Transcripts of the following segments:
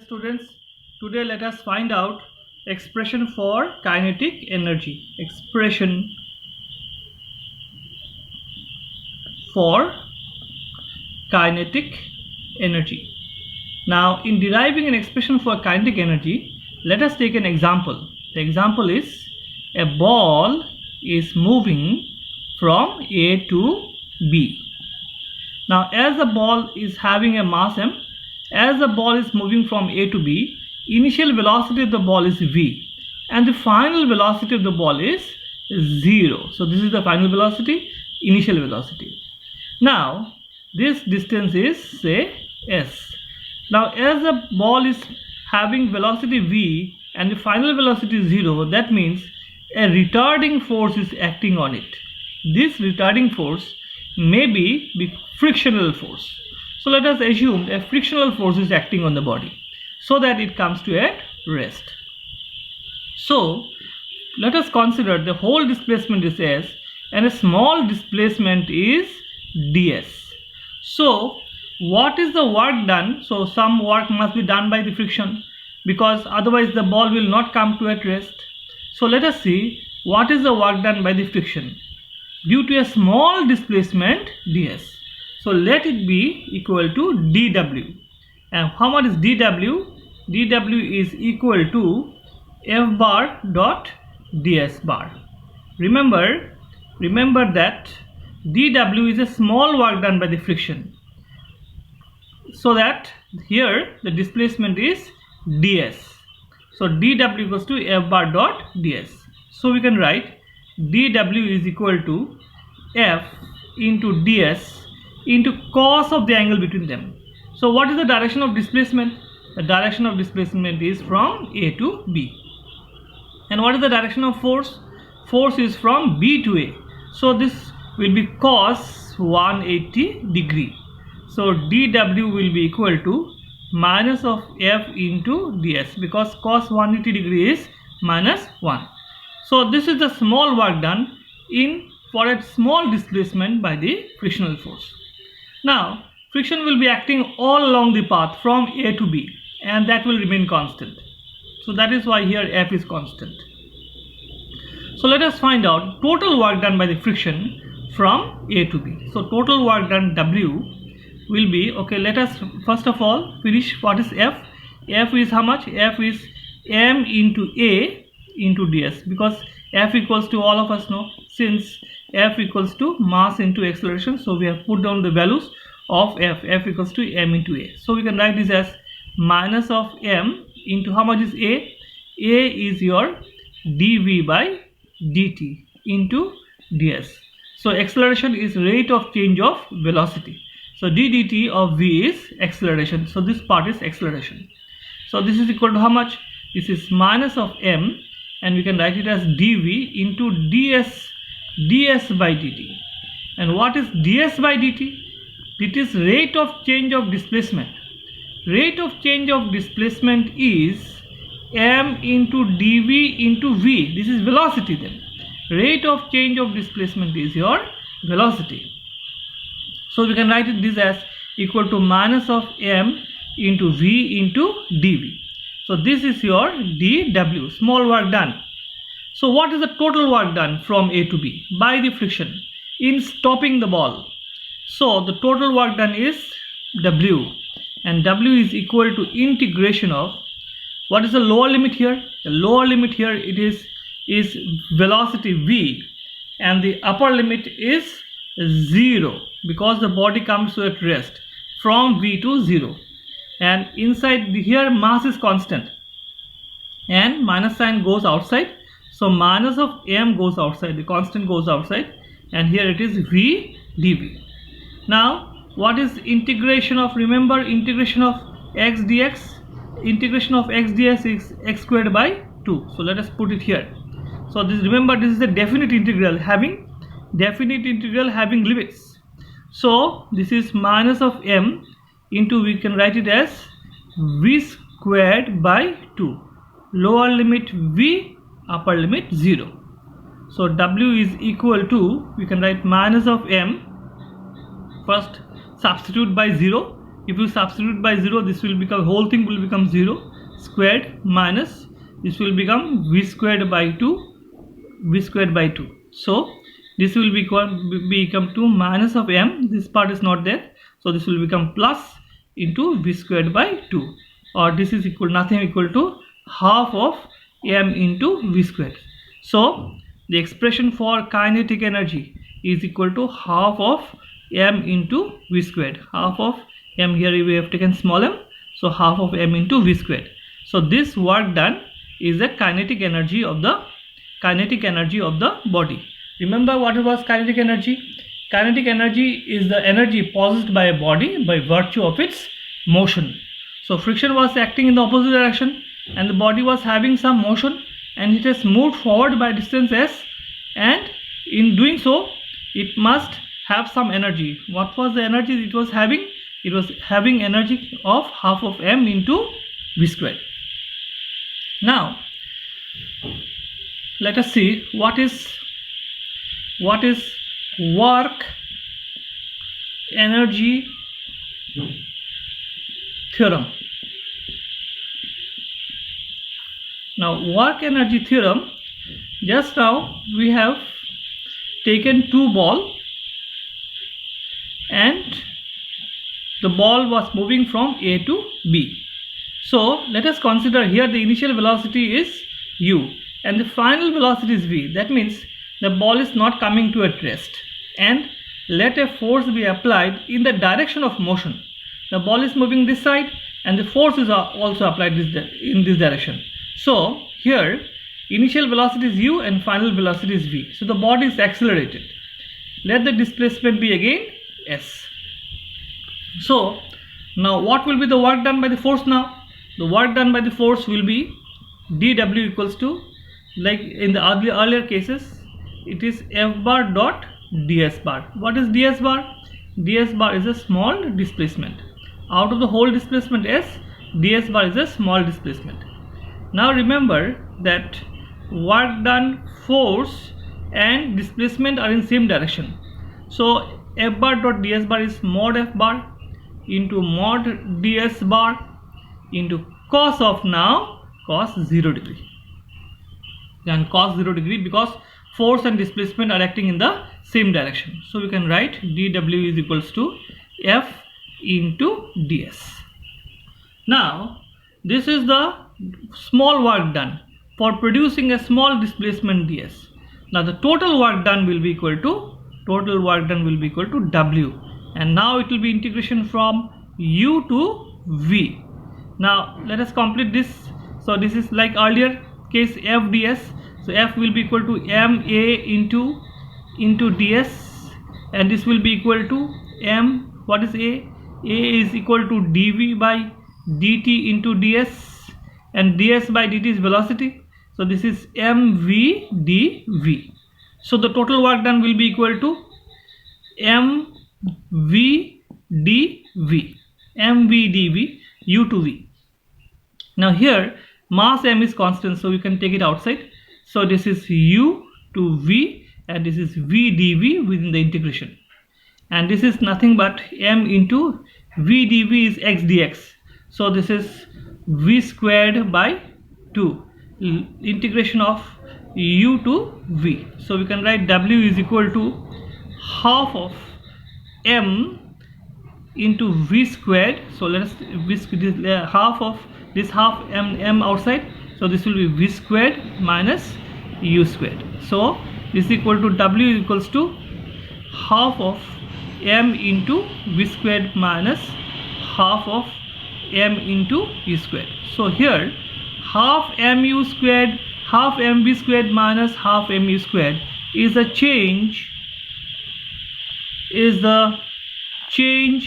Students, today let us find out expression for kinetic energy. Expression for kinetic energy. Now, in deriving an expression for kinetic energy, let us take an example. The example is a ball is moving from A to B. Now, as the ball is having a mass m, as the ball is moving from A to B, initial velocity of the ball is v and the final velocity of the ball is 0. So this is the final velocity, initial velocity. Now this distance is say s. Now as the ball is having velocity v and the final velocity is 0, that means a retarding force is acting on it. This retarding force may be frictional force. So let us assume a frictional force is acting on the body so that it comes to a rest. So let us consider the whole displacement is s and a small displacement is ds. So what is the work done? So some work must be done by the friction, because otherwise the ball will not come to at rest. So let us see what is the work done by the friction due to a small displacement ds. So let it be equal to dw. And how much is dw? dw is equal to f bar dot ds bar. Remember that dw is a small work done by the friction. So that here the displacement is ds. So dw equals to f bar dot ds. So we can write dw is equal to f into ds into cos of the angle between them. So what is the direction of displacement? The direction of displacement is from A to B. And what is the direction of force? Force is from B to A. So this will be cos 180 degree. So dw will be equal to minus of f into ds, because cos 180 degree is minus 1. So this is the small work done for a small displacement by the frictional force. Now friction will be acting all along the path from A to B, and that will remain constant. So that is why here f is constant. So let us find out total work done by the friction from A to B. So total work done W will be, okay, let us first of all finish what is f. F is how much? F is m into A into ds, because f equals to, all of us know, since f equals to mass into acceleration, so we have put down the values of f equals to m into a. So we can write this as minus of m into how much is a is your dv by dt into ds. So acceleration is rate of change of velocity, so ddt of v is acceleration, so this part is acceleration. So this is equal to how much? This is minus of m, and we can write it as dv into ds by dt. And what is ds by dt? It is rate of change of displacement. Rate of change of displacement is m into dv into v. This is velocity then. Rate of change of displacement is your velocity. So we can write this as equal to minus of m into v into dv. So this is your dw, small work done. So what is the total work done from A to B by the friction in stopping the ball? So the total work done is w, and w is equal to integration of, what is the lower limit here? The lower limit here it is velocity v, and the upper limit is 0, because the body comes to at rest from v to 0, and inside here mass is constant and minus sign goes outside. So minus of m goes outside, the constant goes outside, and here it is v dv. Now what is integration of, remember integration of x dx? Integration of x dx is x squared by 2. So let us put it here. So this, remember, this is a definite integral having limits. So this is minus of m into, we can write it as v squared by 2. Lower limit v, upper limit 0. So w is equal to, we can write minus of m, first substitute by 0, if you substitute by 0, this will become, whole thing will become 0 squared minus this will become v squared by 2. So this will become 2 minus of m, this part is not there, so this will become plus into v squared by 2, or this is nothing equal to half of m into v squared. So the expression for kinetic energy is equal to half of m into v squared. Half of m, here we have taken small m, so half of m into v squared. So this work done is the kinetic energy of the body. Remember what was kinetic energy? Kinetic energy is the energy possessed by a body by virtue of its motion. So friction was acting in the opposite direction and the body was having some motion and it has moved forward by distance s, and in doing so it must have some energy. What was the energy it was having? It was having energy of half of m into v squared. Now let us see what is work energy theorem. Now work energy theorem, just now we have taken two balls and the ball was moving from A to B. So let us consider here the initial velocity is u and the final velocity is v. That means the ball is not coming to at rest, and let a force be applied in the direction of motion. The ball is moving this side and the force is also applied in this direction. So here initial velocity is u and final velocity is v. So the body is accelerated. Let the displacement be again s. So now what will be the work done by the force now? The work done by the force will be dw equals to, like in the earlier cases, it is f bar dot ds bar. What is ds bar? Ds bar is a small displacement. Out of the whole displacement s, ds bar is a small displacement. Now remember that work done, force and displacement are in same direction. So f bar dot ds bar is mod f bar into mod ds bar into cos of now cos 0 degree. Then cos 0 degree, because force and displacement are acting in the same direction. So we can write dw is equals to f into ds. Now this is the small work done for producing a small displacement ds. Now the total work done will be equal to w, and now it will be integration from u to v. Now let us complete this. So this is like earlier case f ds. So f will be equal to ma into ds, and this will be equal to m. What is a? A is equal to dv by dt into ds, and ds by dt is velocity. So this is mv dv. So the total work done will be equal to mv dv u to v. Now here mass m is constant, so we can take it outside. So this is u to v and this is v dv within the integration, and this is nothing but m into v dv is x dx. So this is v squared by 2 integration of u to v. So we can write w is equal to half of m into v squared. So let us half of this half m outside, so this will be v squared minus u squared. So this is equal to w is equals to half of m into v squared minus half of m into u squared. So here half mu squared, half mv squared minus half mu squared is the change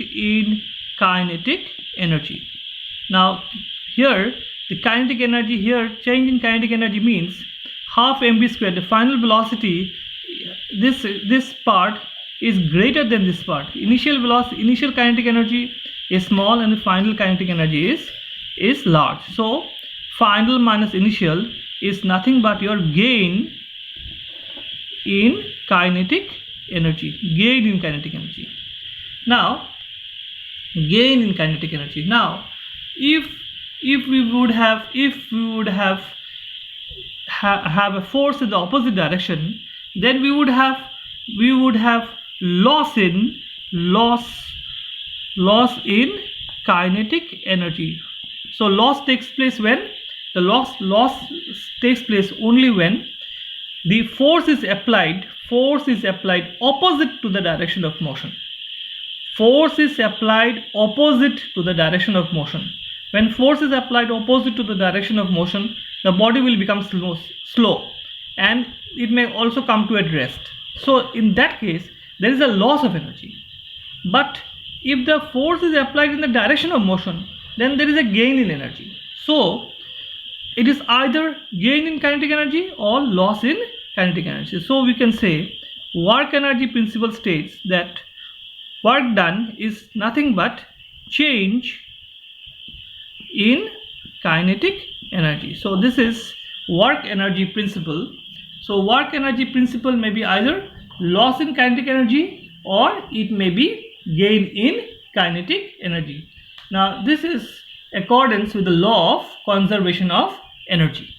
in kinetic energy. Now here the kinetic energy, here change in kinetic energy means half mv squared, the final velocity, this part is greater than this part. Initial velocity, initial kinetic energy is small and the final kinetic energy is large. So final minus initial is nothing but your gain in kinetic energy. Now gain in kinetic energy. Now if we would have have a force in the opposite direction, then we would have loss in kinetic energy. So loss takes place when takes place only when the force is applied opposite to the direction of motion. Force is applied opposite to the direction of motion. When force is applied opposite to the direction of motion, the body will become slow and it may also come to a rest. So in that case, there is a loss of energy. But if the force is applied in the direction of motion, then there is a gain in energy. So it is either gain in kinetic energy or loss in kinetic energy. So we can say work energy principle states that work done is nothing but change in kinetic energy. So this is work energy principle. So work energy principle may be either loss in kinetic energy or it may be gain in kinetic energy. Now this is accordance with the law of conservation of energy.